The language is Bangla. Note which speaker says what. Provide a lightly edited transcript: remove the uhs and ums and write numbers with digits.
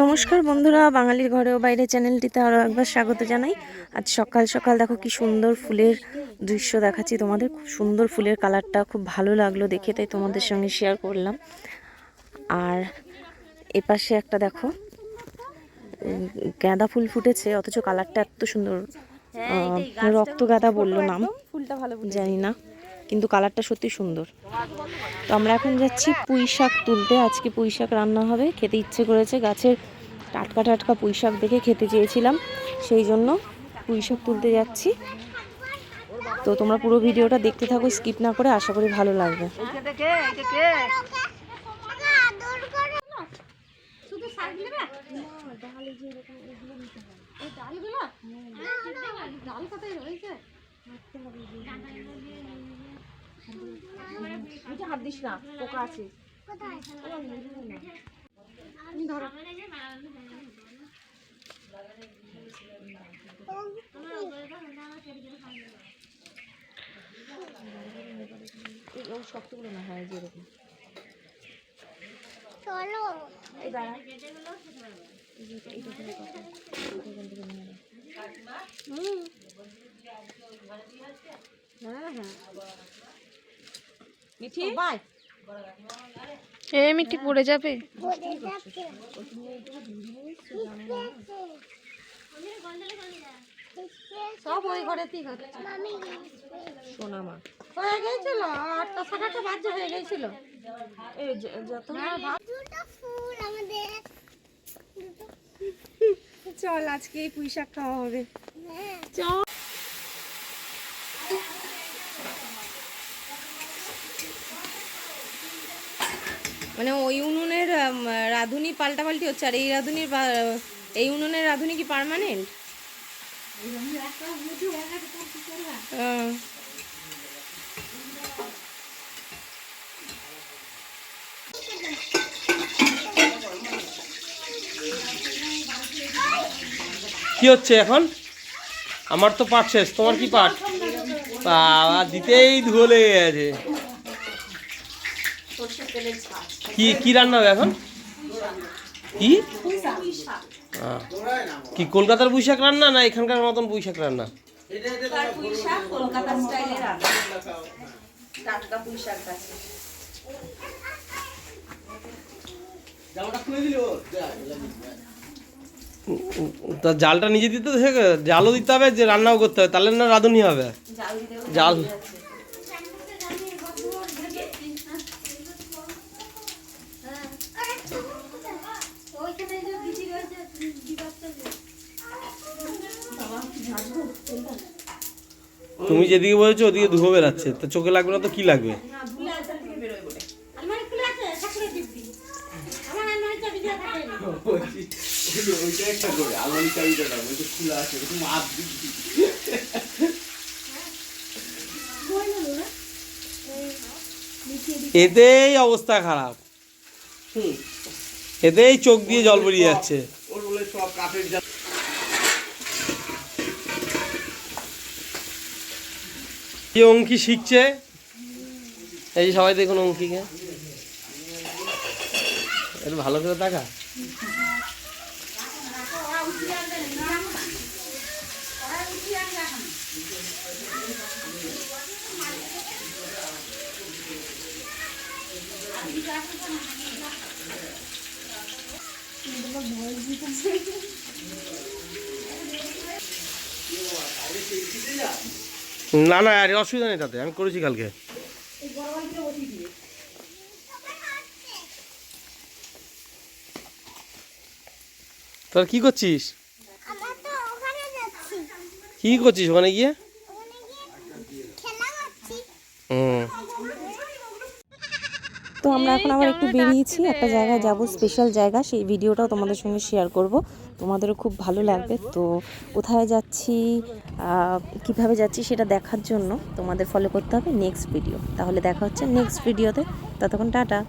Speaker 1: নমস্কার বন্ধুরা, বাঙালির ঘরেও বাইরে চ্যানেলটিতে আরও একবার স্বাগত জানাই। আজ সকাল সকাল দেখো কি সুন্দর ফুলের দৃশ্য দেখাচ্ছি তোমাদের। খুব সুন্দর ফুলের কালারটা খুব ভালো লাগলো দেখে, তাই তোমাদের সঙ্গে শেয়ার করলাম। আর এপাশে একটা দেখো গাঁদা ফুল ফুটেছে, অথচ কালারটা এত সুন্দর। রক্ত গাঁদা বললো নাম, ফুলটা ভালো জানি না, কিন্তু কালারটা সত্যি সুন্দর। তো আমরা এখন যাচ্ছি পুঁই শাক তুলতে। আজকে পুঁই শাক রান্না হবে, খেতে ইচ্ছে করেছে। গাছের টাটকা টাটকা পুঁই শাক দেখে খেতে চেয়েছিলাম, সেই জন্য পুঁই শাক তুলতে যাচ্ছি। তো তোমরা পুরো ভিডিওটা দেখতে থাকো, স্কিপ না করে, আশা করি ভালো লাগবে। হাত দিস না, পোকা আছে। শক্তগুলো না হয় যেরকম। চলো এই দাঁড়া, মিঠি বাই এ মিঠি পড়ে যাবে। সব ওই ঘরেতেই হচ্ছে। সোনা মা হয়ে গেছিল, 8টা 7টা বাজে হয়ে গেছিল। এই যত চল আজকে এই পুঁই শাক খাওয়া হবে। চল মানে ওই উনুনের রাঁধুনি পাল্টাপাল্টি হচ্ছে, আর এই রাঁধুনির এই উনুনের রাঁধুনি কি পার্মানেন্ট?
Speaker 2: কি হচ্ছে এখন? আমার তো পাট শেষ, তোমার কি পাট? বাবা দিতেই ধুলো লেগে গেছে। কি কি রান্না হবে এখন? কি কি কলকাতার পুঁই শাক রান্না না এখানকার মতন পুঁই শাক রান্না? তা জালটা নিজে দিতে হবে, জালও দিতে হবে, যে রান্নাও করতে হবে, তাহলে না রাঁধুনি হবে। জাল তুমি যেদিকে বলেছো ওদিকে ধুয়ো বেরাচ্ছে, তো চোখে লাগবে না তো কি লাগবে? এতেই অবস্থা খারাপ, এতেই চোখ দিয়ে জল বেরিয়ে যাচ্ছে। অঙ্কি শিখছে, এই যে সবাই দেখুন অঙ্কিকে, একটু ভালো করে দেখা। না না আরে অসুবিধা নেই, তাতে আমি করেছি কালকে। তোর কি করছিস? কি করছিস ওখানে গিয়ে?
Speaker 1: তো আমরা এখন আবার একটু বেরিয়েছি, একটা জায়গায় যাব, স্পেশাল জায়গা, সেই ভিডিওটাও তোমাদের সঙ্গে শেয়ার করব, তোমাদেরও খুব ভালো লাগবে। তো কোথায় যাচ্ছি, কিভাবে যাচ্ছি সেটা দেখার জন্য তোমাদের ফলো করতে হবে নেক্সট ভিডিও। তাহলে দেখা হচ্ছে নেক্সট ভিডিওতে, ততক্ষণ টাটা।